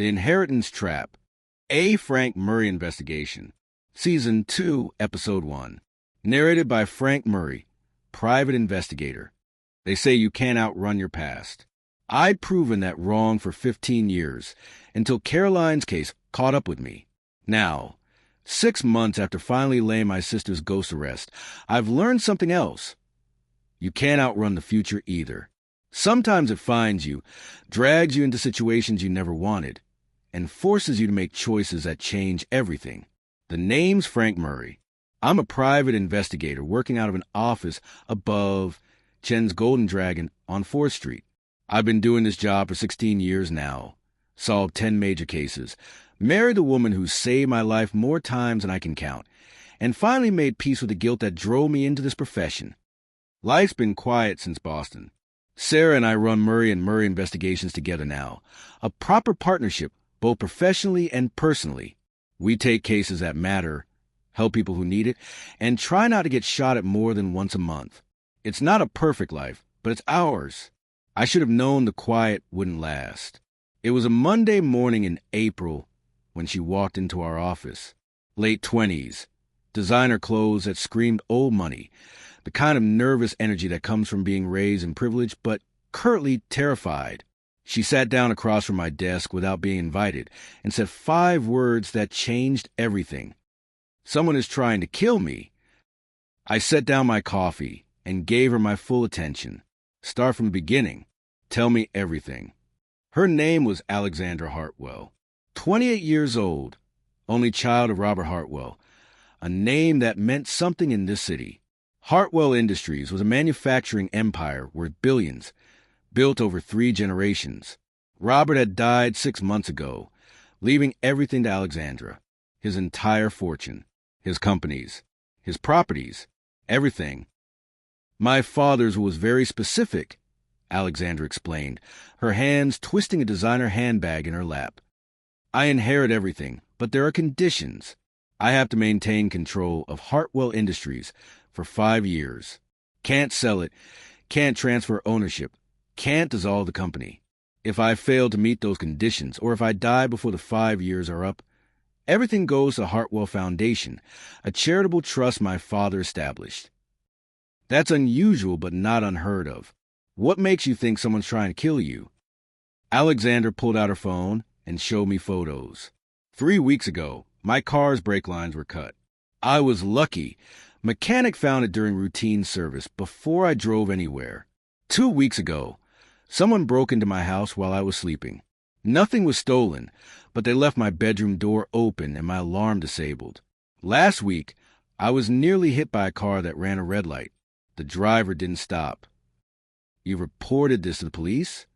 The Inheritance Trap, A. Frank Murray Investigation, Season 2, Episode 1. Narrated by Frank Murray, private investigator. They say you can't outrun your past. I'd proven that wrong for 15 years, until Caroline's case caught up with me. Now, 6 months after finally laying my sister's ghost arrest, I've learned something else. You can't outrun the future either. Sometimes it finds you, drags you into situations you never wanted, and forces you to make choices that change everything. The name's Frank Murray. I'm a private investigator working out of an office above Chen's Golden Dragon on 4th Street. I've been doing this job for 16 years now. Solved 10 major cases. Married a woman who saved my life more times than I can count. And finally made peace with the guilt that drove me into this profession. Life's been quiet since Boston. Sarah and I run Murray and Murray Investigations together now. A proper partnership, both professionally and personally. We take cases that matter, help people who need it, and try not to get shot at more than once a month. It's not a perfect life, but it's ours. I should have known the quiet wouldn't last. It was a Monday morning in April when she walked into our office. Late 20s, designer clothes that screamed old money, the kind of nervous energy that comes from being raised in privilege, but currently terrified. She sat down across from my desk without being invited and said 5 words that changed everything. Someone is trying to kill me. I set down my coffee and gave her my full attention. Start from the beginning. Tell me everything. Her name was Alexandra Hartwell. 28 years old, only child of Robert Hartwell, a name that meant something in this city. Hartwell Industries was a manufacturing empire worth billions, built over 3 generations. Robert had died 6 months ago, leaving everything to Alexandra. His entire fortune, his companies, his properties, everything. My father's was very specific, Alexandra explained, her hands twisting a designer handbag in her lap. I inherit everything, but there are conditions. I have to maintain control of Hartwell Industries for 5 years. Can't sell it, can't transfer ownership, can't dissolve the company. If I fail to meet those conditions, or if I die before the 5 years are up, everything goes to Hartwell Foundation, a charitable trust my father established. That's unusual but not unheard of. What makes you think someone's trying to kill you? Alexandra pulled out her phone and showed me photos. 3 weeks ago, my car's brake lines were cut. I was lucky. Mechanic found it during routine service before I drove anywhere. 2 weeks ago, someone broke into my house while I was sleeping. Nothing was stolen, but they left my bedroom door open and my alarm disabled. Last week, I was nearly hit by a car that ran a red light. The driver didn't stop. You reported this to the police?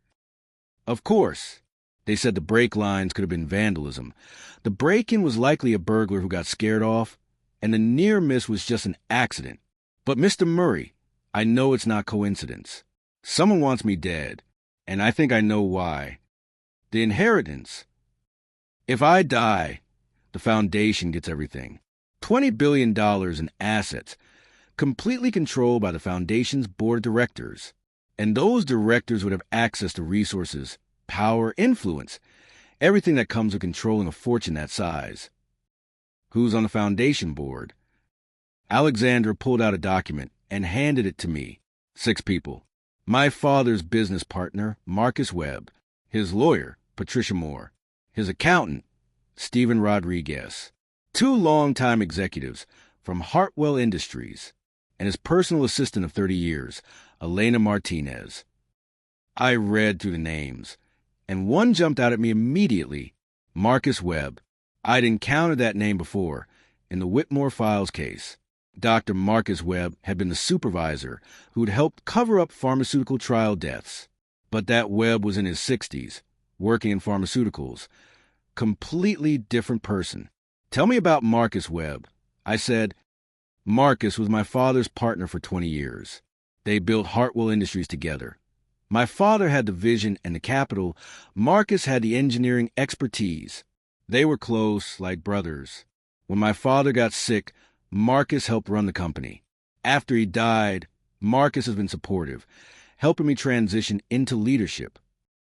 Of course. They said the brake lines could have been vandalism. The break-in was likely a burglar who got scared off, and the near miss was just an accident. But Mr. Murray, I know it's not coincidence. Someone wants me dead, and I think I know why. The inheritance. If I die, the foundation gets everything. $20 billion in assets, completely controlled by the foundation's board of directors. And those directors would have access to resources, power, influence, everything that comes with controlling a fortune that size. Who's on the foundation board? Alexandra pulled out a document and handed it to me. 6 people. My father's business partner, Marcus Webb, his lawyer, Patricia Moore, his accountant, Stephen Rodriguez, 2 longtime executives from Hartwell Industries, and his personal assistant of 30 years, Elena Martinez. I read through the names, and one jumped out at me immediately, Marcus Webb. I'd encountered that name before, in the Whitmore Files case. Dr. Marcus Webb had been the supervisor who'd helped cover up pharmaceutical trial deaths. But that Webb was in his 60s, working in pharmaceuticals. Completely different person. Tell me about Marcus Webb. I said, Marcus was my father's partner for 20 years. They built Hartwell Industries together. My father had the vision and the capital. Marcus had the engineering expertise. They were close, like brothers. When my father got sick, Marcus helped run the company. After he died, Marcus has been supportive, helping me transition into leadership.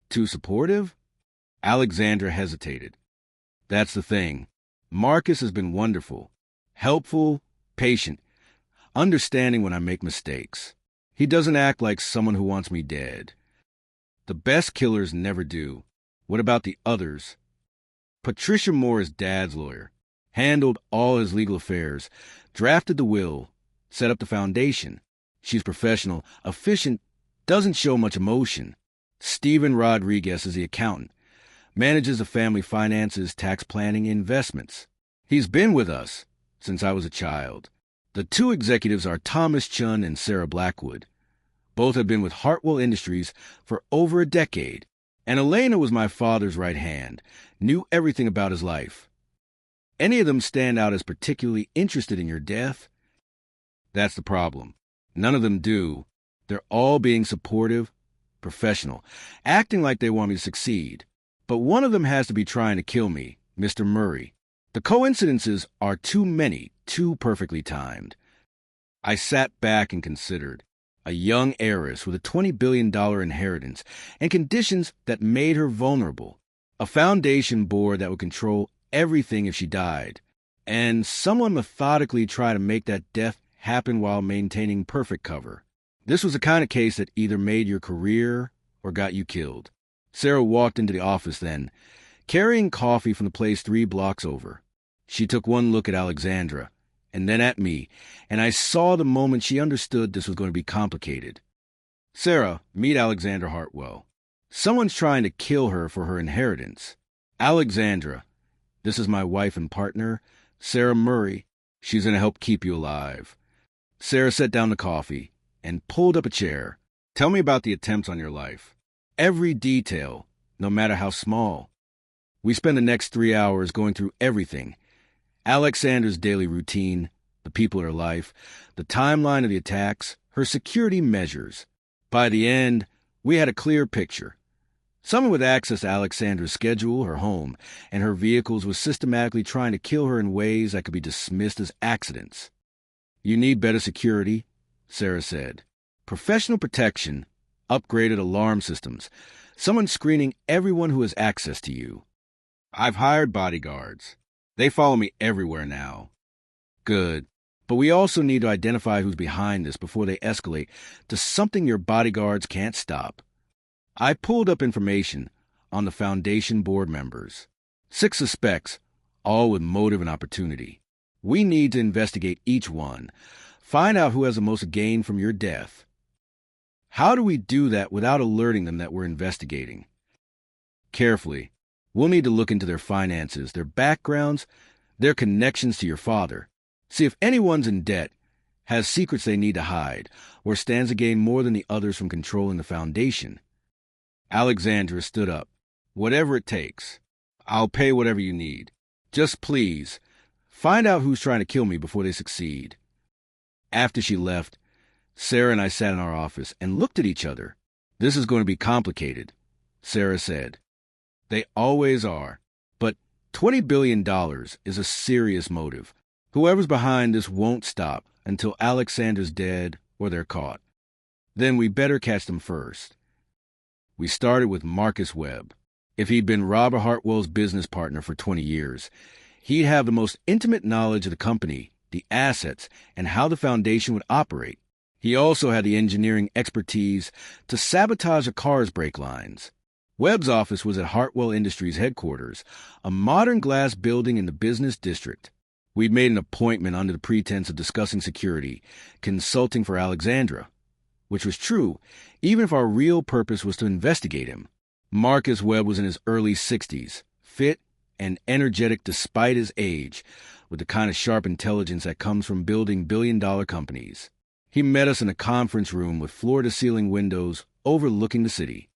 Too supportive? Alexandra hesitated. That's the thing. Marcus has been wonderful, helpful, patient, understanding when I make mistakes. He doesn't act like someone who wants me dead. The best killers never do. What about the others? Patricia Moore is Dad's lawyer, handled all his legal affairs, drafted the will, set up the foundation. She's professional, efficient, doesn't show much emotion. Stephen Rodriguez is the accountant, manages the family finances, tax planning, investments. He's been with us since I was a child. The two executives are Thomas Chun and Sarah Blackwood. Both have been with Hartwell Industries for over a decade. And Elena was my father's right hand, knew everything about his life. Any of them stand out as particularly interested in your death? That's the problem. None of them do. They're all being supportive, professional, acting like they want me to succeed. But one of them has to be trying to kill me, Mr. Murray. The coincidences are too many, too perfectly timed. I sat back and considered. A young heiress with a $20 billion inheritance and conditions that made her vulnerable. A foundation board that would control everything if she died. And someone methodically try to make that death happen while maintaining perfect cover. This was the kind of case that either made your career or got you killed. Sarah walked into the office then, carrying coffee from the place 3 blocks over. She took one look at Alexandra, and then at me, and I saw the moment she understood this was going to be complicated. Sarah, meet Alexandra Hartwell. Someone's trying to kill her for her inheritance. Alexandra, this is my wife and partner, Sarah Murray. She's going to help keep you alive. Sarah set down the coffee and pulled up a chair. Tell me about the attempts on your life. Every detail, no matter how small. We spend the next 3 hours going through everything. Alexandra's daily routine, the people in her life, the timeline of the attacks, her security measures. By the end, we had a clear picture. Someone with access to Alexandra's schedule, her home, and her vehicles was systematically trying to kill her in ways that could be dismissed as accidents. You need better security, Sarah said. Professional protection, upgraded alarm systems, someone screening everyone who has access to you. I've hired bodyguards. They follow me everywhere now. Good. But we also need to identify who's behind this before they escalate to something your bodyguards can't stop. I pulled up information on the Foundation board members. 6 suspects, all with motive and opportunity. We need to investigate each one, find out who has the most gain from your death. How do we do that without alerting them that we're investigating? Carefully. We'll need to look into their finances, their backgrounds, their connections to your father. See if anyone's in debt, has secrets they need to hide, or stands to gain more than the others from controlling the foundation. Alexandra stood up. Whatever it takes. I'll pay whatever you need. Just please, find out who's trying to kill me before they succeed. After she left, Sarah and I sat in our office and looked at each other. This is going to be complicated, Sarah said. They always are. But $20 billion is a serious motive. Whoever's behind this won't stop until Alexandra's dead or they're caught. Then we better catch them first. We started with Marcus Webb. If he'd been Robert Hartwell's business partner for 20 years, he'd have the most intimate knowledge of the company, the assets, and how the foundation would operate. He also had the engineering expertise to sabotage a car's brake lines. Webb's office was at Hartwell Industries headquarters, a modern glass building in the business district. We'd made an appointment under the pretense of discussing security, consulting for Alexandra, which was true, even if our real purpose was to investigate him. Marcus Webb was in his early 60s, fit and energetic despite his age, with the kind of sharp intelligence that comes from building billion-dollar companies. He met us in a conference room with floor-to-ceiling windows overlooking the city.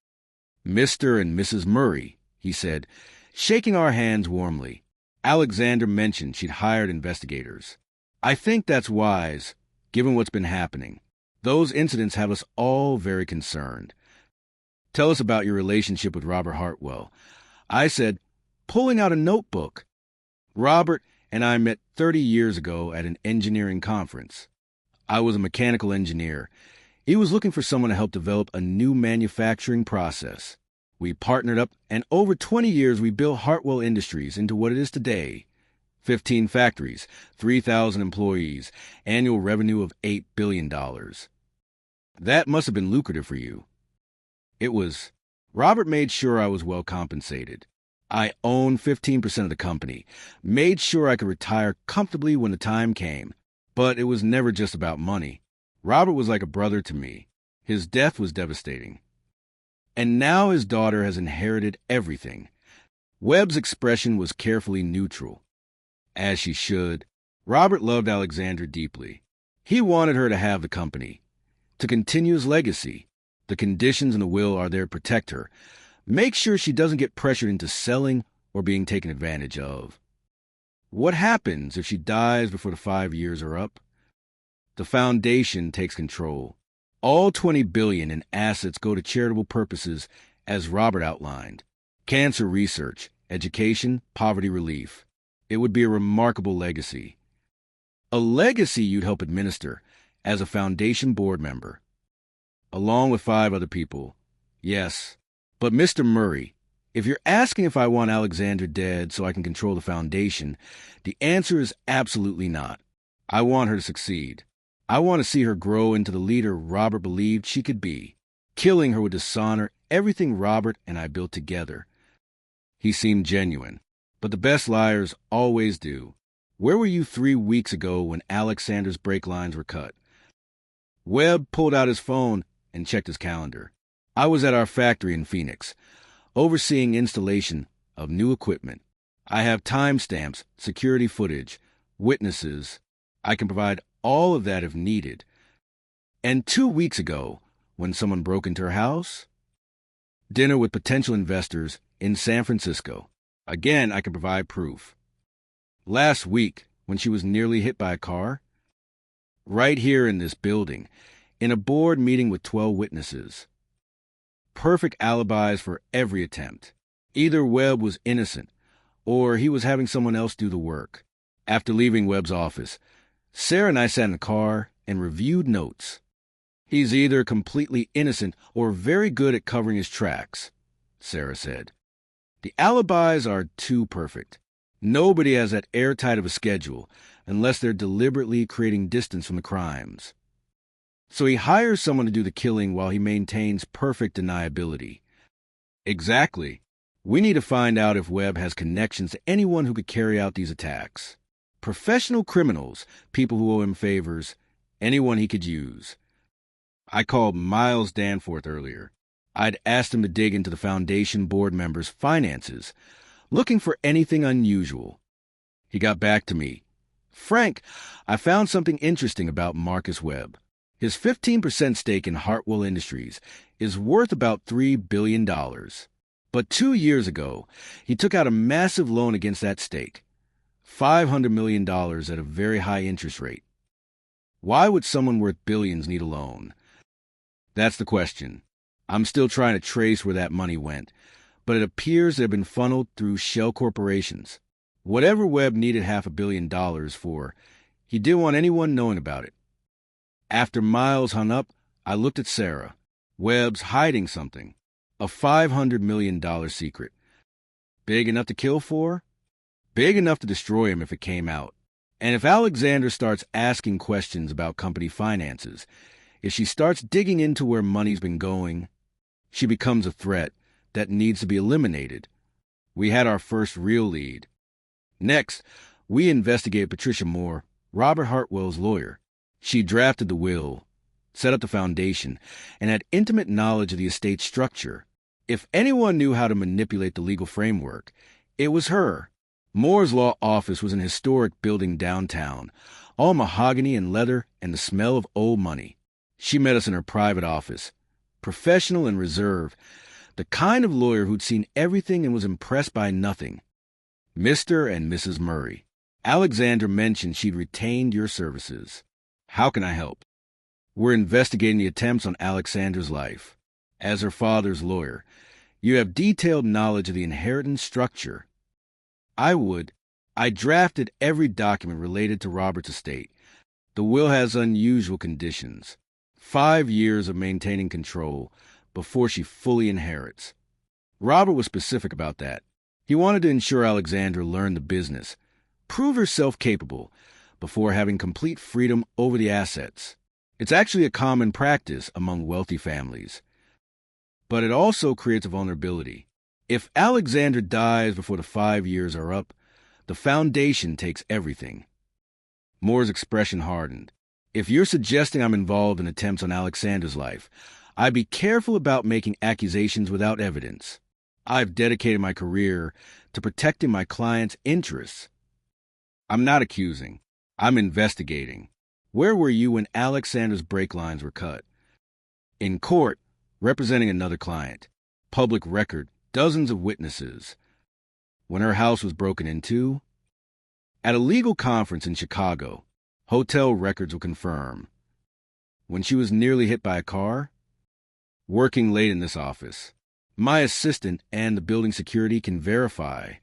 Mr. and Mrs. Murray, he said, shaking our hands warmly. Alexandra mentioned she'd hired investigators. I think that's wise, given what's been happening. Those incidents have us all very concerned. Tell us about your relationship with Robert Hartwell. I said, pulling out a notebook. Robert and I met 30 years ago at an engineering conference. I was a mechanical engineer. He was looking for someone to help develop a new manufacturing process. We partnered up, and over 20 years we built Hartwell Industries into what it is today. 15 factories, 3,000 employees, annual revenue of $8 billion. That must have been lucrative for you. It was. Robert made sure I was well compensated. I owned 15% of the company, made sure I could retire comfortably when the time came. But it was never just about money. Robert was like a brother to me. His death was devastating. And now his daughter has inherited everything. Webb's expression was carefully neutral. As she should. Robert loved Alexandra deeply. He wanted her to have the company, to continue his legacy. The conditions in the will are there to protect her. Make sure she doesn't get pressured into selling or being taken advantage of. What happens if she dies before the 5 years are up? The foundation takes control. All $20 billion in assets go to charitable purposes, as Robert outlined. Cancer research, education, poverty relief. It would be a remarkable legacy. A legacy you'd help administer as a foundation board member, along with 5 other people. Yes, but Mr. Murray, if you're asking if I want Alexandra dead so I can control the foundation, the answer is absolutely not. I want her to succeed. I want to see her grow into the leader Robert believed she could be. Killing her would dishonor everything Robert and I built together. He seemed genuine, but the best liars always do. Where were you 3 weeks ago when Alexandra's brake lines were cut? Webb pulled out his phone and checked his calendar. I was at our factory in Phoenix, overseeing installation of new equipment. I have timestamps, security footage, witnesses. I can provide all of that if needed. And 2 weeks ago, when someone broke into her house? Dinner with potential investors in San Francisco. Again, I can provide proof. Last week, when she was nearly hit by a car? Right here in this building, in a board meeting with 12 witnesses. Perfect alibis for every attempt. Either Webb was innocent, or he was having someone else do the work. After leaving Webb's office, Sarah and I sat in the car and reviewed notes. He's either completely innocent or very good at covering his tracks, Sarah said. The alibis are too perfect. Nobody has that airtight of a schedule unless they're deliberately creating distance from the crimes. So he hires someone to do the killing while he maintains perfect deniability. Exactly. We need to find out if Webb has connections to anyone who could carry out these attacks. Professional criminals, people who owe him favors, anyone he could use. I called Miles Danforth earlier. I'd asked him to dig into the foundation board members' finances, looking for anything unusual. He got back to me. Frank, I found something interesting about Marcus Webb. His 15% stake in Hartwell Industries is worth about $3 billion. But 2 years ago, he took out a massive loan against that stake. $500 million at a very high interest rate. Why would someone worth billions need a loan? That's the question. I'm still trying to trace where that money went, but it appears it had been funneled through shell corporations. Whatever Webb needed $500 million for, he didn't want anyone knowing about it. After Miles hung up, I looked at Sarah. Webb's hiding something. A $500 million secret. Big enough to kill for? Big enough to destroy him if it came out. And if Alexandra starts asking questions about company finances, if she starts digging into where money's been going, she becomes a threat that needs to be eliminated. We had our first real lead. Next, we investigated Patricia Moore, Robert Hartwell's lawyer. She drafted the will, set up the foundation, and had intimate knowledge of the estate structure. If anyone knew how to manipulate the legal framework, it was her. Moore's law office was an historic building downtown, all mahogany and leather and the smell of old money. She met us in her private office, professional and reserved, the kind of lawyer who'd seen everything and was impressed by nothing. Mr. and Mrs. Murray, Alexandra mentioned she'd retained your services. How can I help? We're investigating the attempts on Alexandra's life. As her father's lawyer, you have detailed knowledge of the inheritance structure. I drafted every document related to Robert's estate. The will has unusual conditions. 5 years of maintaining control before she fully inherits. Robert was specific about that. He wanted to ensure Alexandra learned the business, prove herself capable, before having complete freedom over the assets. It's actually a common practice among wealthy families. But it also creates a vulnerability. If Alexandra dies before the 5 years are up, the foundation takes everything. Moore's expression hardened. If you're suggesting I'm involved in attempts on Alexandra's life, I'd be careful about making accusations without evidence. I've dedicated my career to protecting my client's interests. I'm not accusing. I'm investigating. Where were you when Alexandra's brake lines were cut? In court, representing another client. Public record, dozens of witnesses. When her house was broken into? At a legal conference in Chicago. Hotel records will confirm. When she was nearly hit by a car? Working late in this office. My assistant and the building security can verify.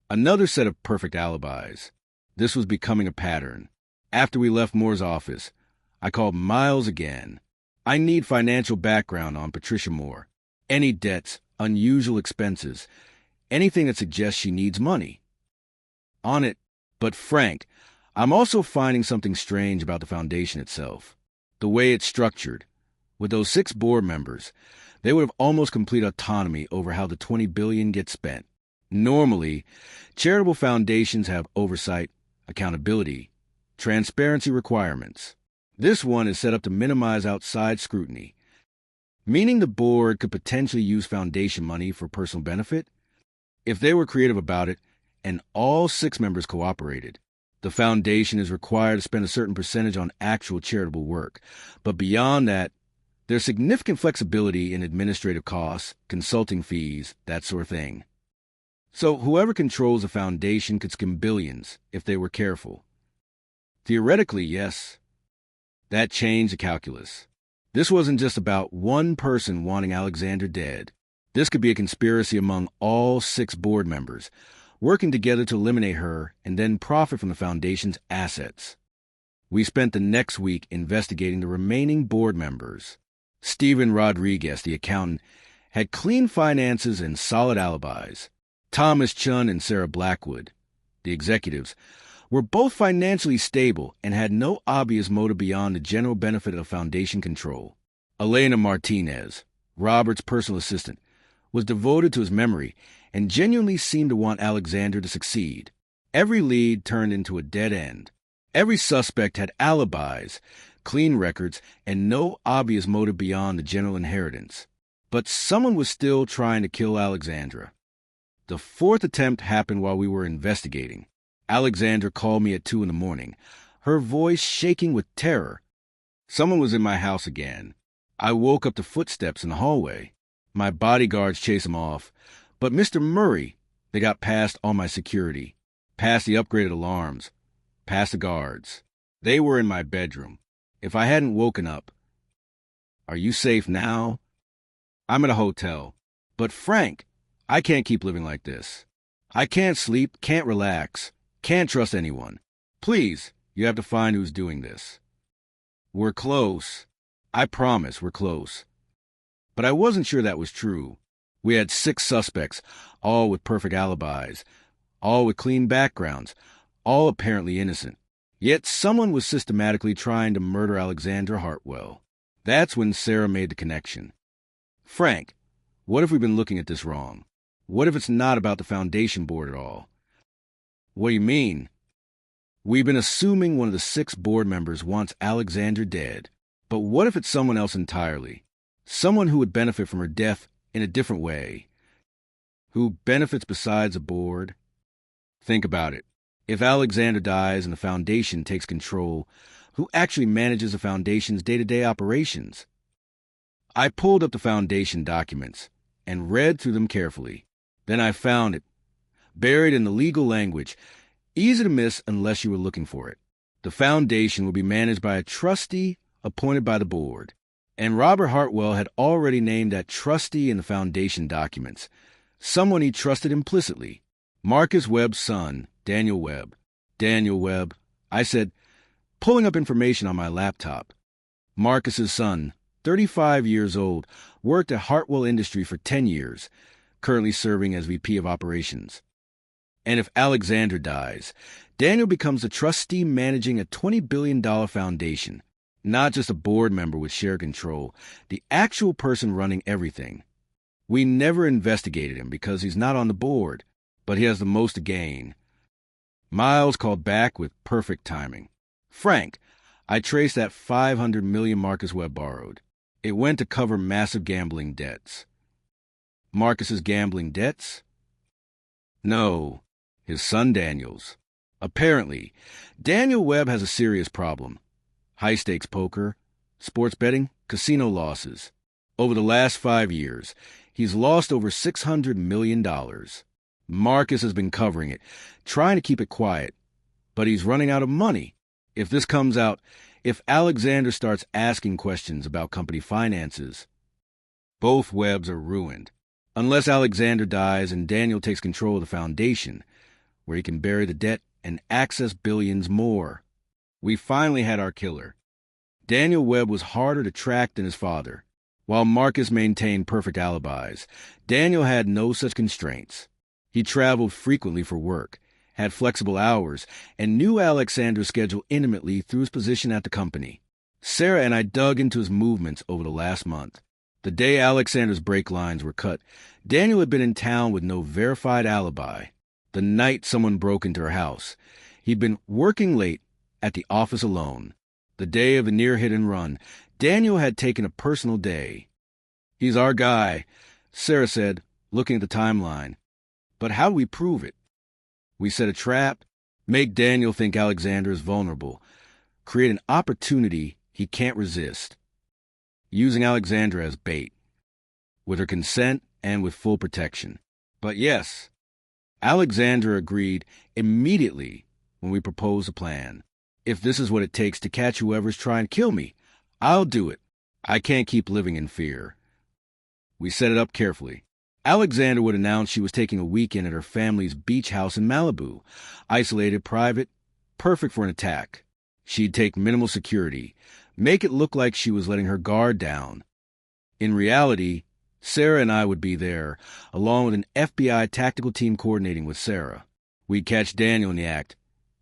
Another set of perfect alibis. This was becoming a pattern. After we left Moore's office, I called Miles again. I need financial background on Patricia Moore. Any debts, unusual expenses, anything that suggests she needs money. On it, but Frank, I'm also finding something strange about the foundation itself. The way it's structured. With those 6 board members, they would have almost complete autonomy over how the $20 billion gets spent. Normally, charitable foundations have oversight, accountability, transparency requirements. This one is set up to minimize outside scrutiny, meaning the board could potentially use foundation money for personal benefit. If they were creative about it, and all 6 members cooperated, the foundation is required to spend a certain percentage on actual charitable work. But beyond that, there's significant flexibility in administrative costs, consulting fees, that sort of thing. So whoever controls the foundation could skim billions if they were careful. Theoretically, yes. That changed the calculus. This wasn't just about one person wanting Alexandra dead. This could be a conspiracy among all 6 board members, working together to eliminate her and then profit from the foundation's assets. We spent the next week investigating the remaining board members. Stephen Rodriguez, the accountant, had clean finances and solid alibis. Thomas Chun and Sarah Blackwood, the executives, were both financially stable and had no obvious motive beyond the general benefit of foundation control. Elena Martinez, Robert's personal assistant, was devoted to his memory and genuinely seemed to want Alexandra to succeed. Every lead turned into a dead end. Every suspect had alibis, clean records, and no obvious motive beyond the general inheritance. But someone was still trying to kill Alexandra. The 4th attempt happened while we were investigating. Alexandra called me at 2 a.m, her voice shaking with terror. Someone was in my house again. I woke up to footsteps in the hallway. My bodyguards chased them off. But Mr. Murray, they got past all my security, past the upgraded alarms, past the guards. They were in my bedroom. If I hadn't woken up. Are you safe now? I'm at a hotel. But Frank, I can't keep living like this. I can't sleep, can't relax, can't trust anyone. Please, you have to find who's doing this. We're close. I promise we're close. But I wasn't sure that was true. We had 6 suspects, all with perfect alibis, all with clean backgrounds, all apparently innocent. Yet someone was systematically trying to murder Alexandra Hartwell. That's when Sarah made the connection. Frank, what if we've been looking at this wrong? What if it's not about the foundation board at all? What do you mean? We've been assuming one of the 6 board members wants Alexandra dead. But what if it's someone else entirely? Someone who would benefit from her death in a different way. Who benefits besides a board? Think about it. If Alexandra dies and the foundation takes control, who actually manages the foundation's day-to-day operations? I pulled up the foundation documents and read through them carefully. Then I found it, buried in the legal language, easy to miss unless you were looking for it. The foundation will be managed by a trustee appointed by the board. And Robert Hartwell had already named that trustee in the foundation documents, someone he trusted implicitly. Marcus Webb's son, Daniel Webb. Daniel Webb, I said, pulling up information on my laptop. Marcus's son, 35 years old, worked at Hartwell Industry for 10 years, currently serving as VP of Operations. And if Alexandra dies, Daniel becomes the trustee managing a $20 billion foundation, not just a board member with share control, the actual person running everything. We never investigated him because he's not on the board, but he has the most to gain. Miles called back with perfect timing. Frank, I traced that $500 million Marcus Webb borrowed. It went to cover massive gambling debts. Marcus's gambling debts? No, his son Daniel's. Apparently, Daniel Webb has a serious problem. High-stakes poker, sports betting, casino losses. Over the last 5 years, he's lost over $600 million. Marcus has been covering it, trying to keep it quiet. But he's running out of money. If this comes out, if Alexander starts asking questions about company finances, both Webbs are ruined. Unless Alexander dies and Daniel takes control of the foundation, where he can bury the debt and access billions more. We finally had our killer. Daniel Webb was harder to track than his father. While Marcus maintained perfect alibis, Daniel had no such constraints. He traveled frequently for work, had flexible hours, and knew Alexander's schedule intimately through his position at the company. Sarah and I dug into his movements over the last month. The day Alexander's brake lines were cut, Daniel had been in town with no verified alibi. The night someone broke into her house, he'd been working late at the office alone. The day of the near hit and run, Daniel had taken a personal day. He's our guy, Sarah said, looking at the timeline. But how do we prove it? We set a trap, make Daniel think Alexander is vulnerable, create an opportunity he can't resist, using Alexandra as bait, with her consent and with full protection. But yes, Alexandra agreed immediately when we proposed a plan. If this is what it takes to catch whoever's trying to kill me, I'll do it. I can't keep living in fear. We set it up carefully. Alexandra would announce she was taking a weekend at her family's beach house in Malibu, isolated, private, perfect for an attack. She'd take minimal security, make it look like she was letting her guard down. In reality, Sarah and I would be there, along with an FBI tactical team coordinating with Sarah. We'd catch Daniel in the act,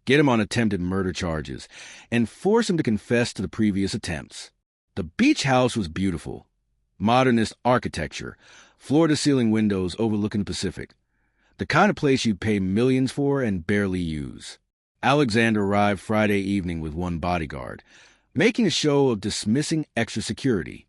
get him on attempted murder charges, and force him to confess to the previous attempts. The beach house was beautiful. Modernist architecture, floor-to-ceiling windows overlooking the Pacific. The kind of place you'd pay millions for and barely use. Alexander arrived Friday evening with one bodyguard, making a show of dismissing extra security.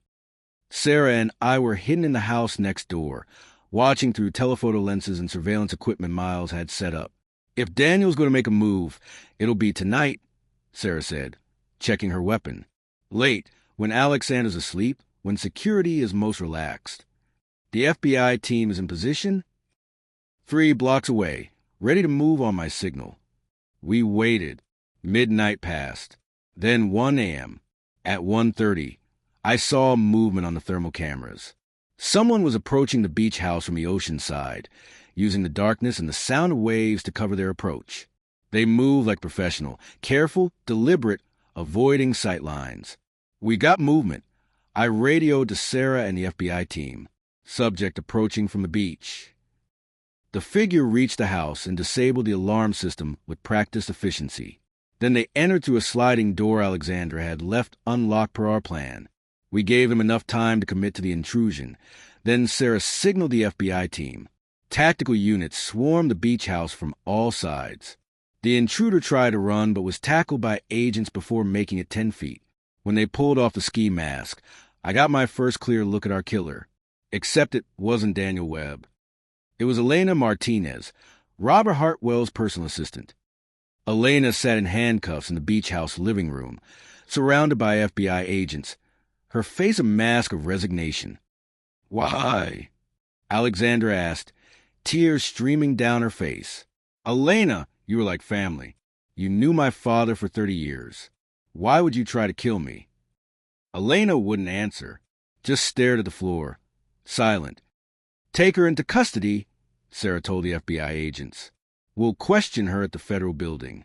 Sarah and I were hidden in the house next door, watching through telephoto lenses and surveillance equipment Miles had set up. If Daniel's going to make a move, it'll be tonight, Sarah said, checking her weapon. Late, when Alexander's asleep, when security is most relaxed. The FBI team is in position, 3 blocks away, ready to move on my signal. We waited. Midnight passed. Then 1 a.m. At 1:30, I saw movement on the thermal cameras. Someone was approaching the beach house from the ocean side, using the darkness and the sound of waves to cover their approach. They moved like professional, careful, deliberate, avoiding sight lines. We got movement. I radioed to Sarah and the FBI team. Subject approaching from the beach. The figure reached the house and disabled the alarm system with practiced efficiency. Then they entered through a sliding door Alexandra had left unlocked per our plan. We gave them enough time to commit to the intrusion. Then Sarah signaled the FBI team. Tactical units swarmed the beach house from all sides. The intruder tried to run but was tackled by agents before making it 10 feet. When they pulled off the ski mask, I got my first clear look at our killer. Except it wasn't Daniel Webb. It was Elena Martinez, Robert Hartwell's personal assistant. Elena sat in handcuffs in the beach house living room, surrounded by FBI agents, her face a mask of resignation. "Why?" Alexandra asked, tears streaming down her face. "Elena, you were like family. You knew my father for 30 years. Why would you try to kill me?" Elena wouldn't answer, just stared at the floor. Silent. "Take her into custody," Sarah told the FBI agents. "We'll question her at the federal building."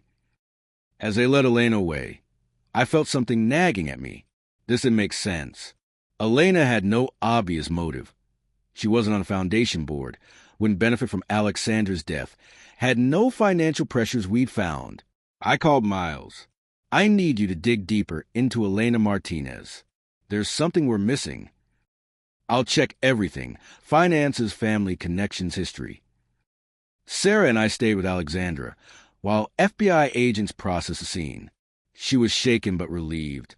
As they led Elena away, I felt something nagging at me. This didn't make sense. Elena had no obvious motive. She wasn't on a foundation board, wouldn't benefit from Alexandra's death, had no financial pressures we'd found. I called Miles. I need you to dig deeper into Elena Martinez. There's something we're missing. I'll check everything: finances, family, connections, history. Sarah and I stayed with Alexandra, while FBI agents processed the scene. She was shaken but relieved.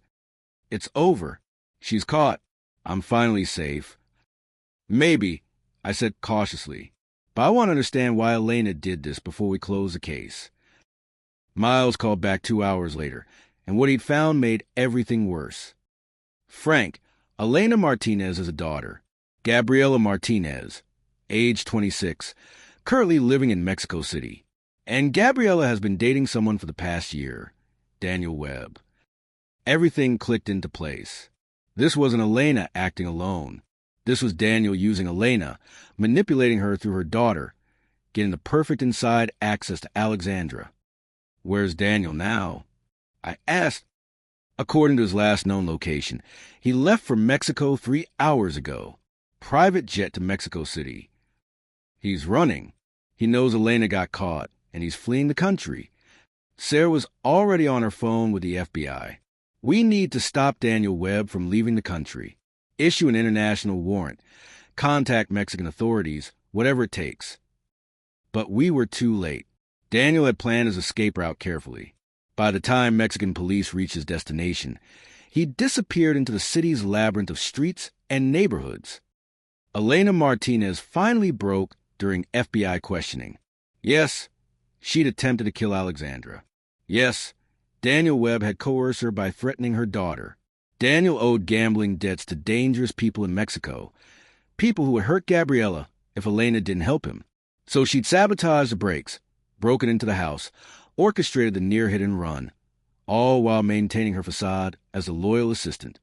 It's over. She's caught. I'm finally safe. Maybe, I said cautiously, but I want to understand why Elena did this before we close the case. Miles called back 2 hours later, and what he'd found made everything worse. Frank, Elena Martinez is a daughter, Gabriela Martinez, age 26, currently living in Mexico City. And Gabriela has been dating someone for the past year, Daniel Webb. Everything clicked into place. This wasn't Elena acting alone. This was Daniel using Elena, manipulating her through her daughter, getting the perfect inside access to Alexandra. Where's Daniel now? I asked. According to his last known location, he left for Mexico 3 hours ago. Private jet to Mexico City. He's running. He knows Elena got caught, and he's fleeing the country. Sarah was already on her phone with the FBI. We need to stop Daniel Webb from leaving the country. Issue an international warrant. Contact Mexican authorities, whatever it takes. But we were too late. Daniel had planned his escape route carefully. By the time Mexican police reached his destination, he disappeared into the city's labyrinth of streets and neighborhoods. Elena Martinez finally broke during FBI questioning. Yes, she'd attempted to kill Alexandra. Yes, Daniel Webb had coerced her by threatening her daughter. Daniel owed gambling debts to dangerous people in Mexico, people who would hurt Gabriela if Elena didn't help him. So she'd sabotaged the brakes, broken into the house, orchestrated the near hit and run, all while maintaining her facade as a loyal assistant.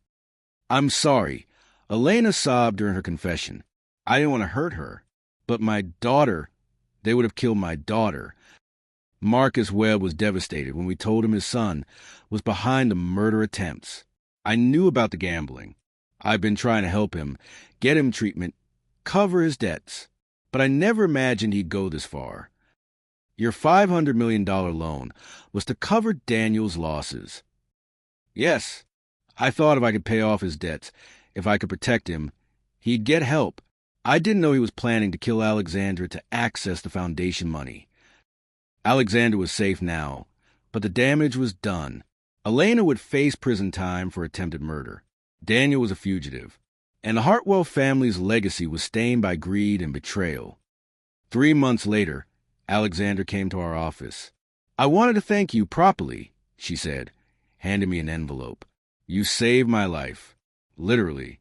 I'm sorry, Elena sobbed during her confession. I didn't want to hurt her, but my daughter, they would have killed my daughter. Marcus Webb was devastated when we told him his son was behind the murder attempts. I knew about the gambling. I've been trying to help him, get him treatment, cover his debts, but I never imagined he'd go this far. Your $500 million loan was to cover Daniel's losses. Yes, I thought if I could pay off his debts, if I could protect him, he'd get help. I didn't know he was planning to kill Alexandra to access the foundation money. Alexandra was safe now, but the damage was done. Elena would face prison time for attempted murder. Daniel was a fugitive, and the Hartwell family's legacy was stained by greed and betrayal. 3 months later, Alexandra came to our office. I wanted to thank you properly, she said, handing me an envelope. You saved my life. Literally.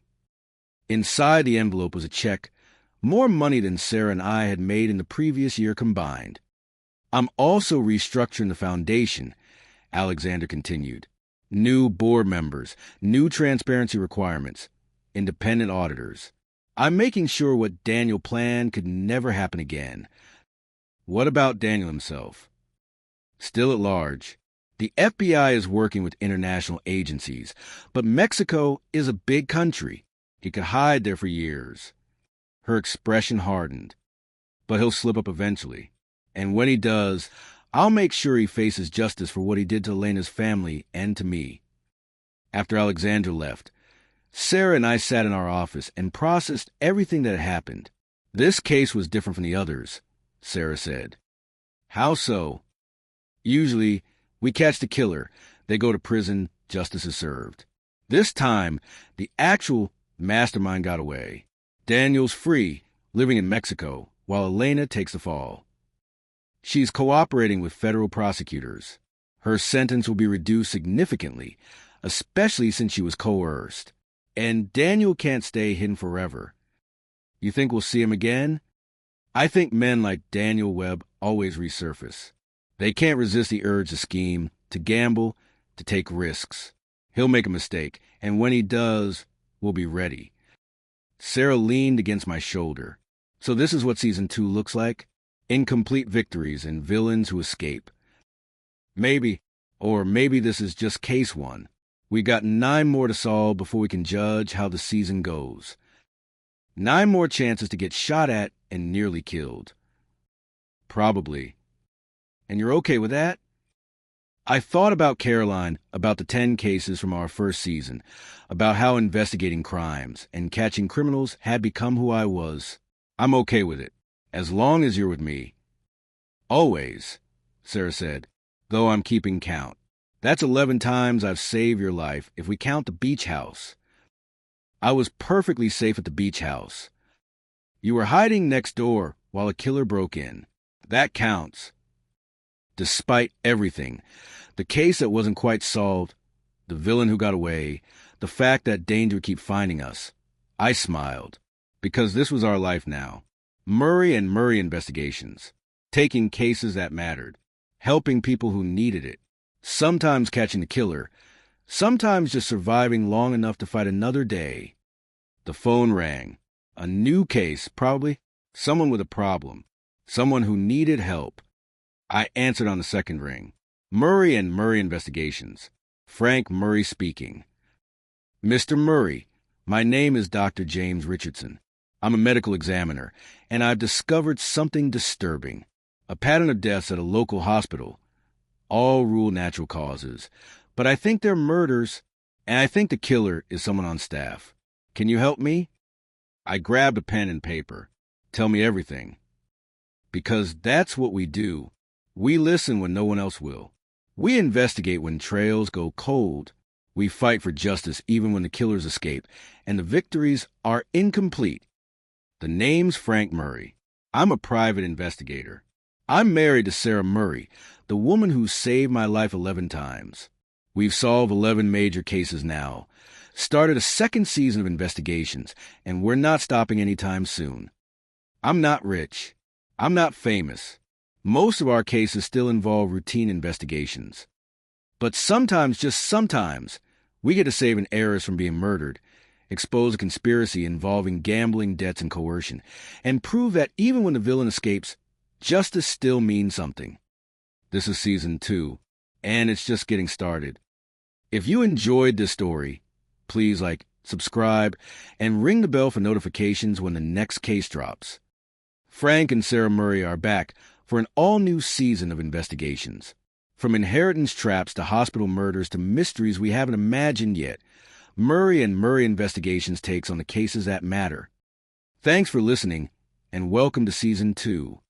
Inside the envelope was a check, more money than Sarah and I had made in the previous year combined. I'm also restructuring the foundation, Alexandra continued. New board members, new transparency requirements, independent auditors. I'm making sure what Daniel planned could never happen again. What about Daniel himself? Still at large. The FBI is working with international agencies, but Mexico is a big country. He could hide there for years. Her expression hardened. But he'll slip up eventually. And when he does, I'll make sure he faces justice for what he did to Elena's family and to me. After Alexandra left, Sarah and I sat in our office and processed everything that had happened. This case was different from the others, Sarah said. How so? Usually, we catch the killer, they go to prison, justice is served. This time, the actual mastermind got away. Daniel's free, living in Mexico, while Elena takes the fall. She's cooperating with federal prosecutors. Her sentence will be reduced significantly, especially since she was coerced. And Daniel can't stay hidden forever. You think we'll see him again? I think men like Daniel Webb always resurface. They can't resist the urge to scheme, to gamble, to take risks. He'll make a mistake, and when he does, we'll be ready. Sarah leaned against my shoulder. So this is what season 2 looks like? Incomplete victories and villains who escape. Maybe, or maybe this is just case 1. We got 9 more to solve before we can judge how the season goes. 9 more chances to get shot at and nearly killed. Probably. And you're okay with that? I thought about Caroline, about the 10 cases from our first season, about how investigating crimes and catching criminals had become who I was. I'm okay with it, as long as you're with me. Always, Sarah said, though I'm keeping count. That's 11 times I've saved your life if we count the beach house. I was perfectly safe at the beach house. You were hiding next door while a killer broke in. That counts. Despite everything, the case that wasn't quite solved, the villain who got away, the fact that danger would keep finding us, I smiled, because this was our life now. Murray and Murray investigations, taking cases that mattered, helping people who needed it, sometimes catching the killer, sometimes just surviving long enough to fight another day. The phone rang. A new case, probably. Someone with a problem. Someone who needed help. I answered on the second ring. Murray and Murray Investigations. Frank Murray speaking. Mr. Murray, my name is Dr. James Richardson. I'm a medical examiner, and I've discovered something disturbing. A pattern of deaths at a local hospital. All rule natural causes. But I think they're murders, and I think the killer is someone on staff. Can you help me? I grabbed a pen and paper. Tell me everything. Because that's what we do. We listen when no one else will. We investigate when trails go cold. We fight for justice even when the killers escape, and the victories are incomplete. The name's Frank Murray. I'm a private investigator. I'm married to Sarah Murray, the woman who saved my life 11 times. We've solved 11 major cases now, started a second season of investigations, and we're not stopping anytime soon. I'm not rich. I'm not famous. Most of our cases still involve routine investigations. But sometimes, just sometimes, we get to save an heiress from being murdered, expose a conspiracy involving gambling, debts, and coercion, and prove that even when the villain escapes, justice still means something. This is Season 2, and it's just getting started. If you enjoyed this story, please subscribe, and ring the bell for notifications when the next case drops. Frank and Sarah Murray are back for an all-new season of investigations. From inheritance traps to hospital murders to mysteries we haven't imagined yet, Murray and Murray Investigations takes on the cases that matter. Thanks for listening, and welcome to Season 2.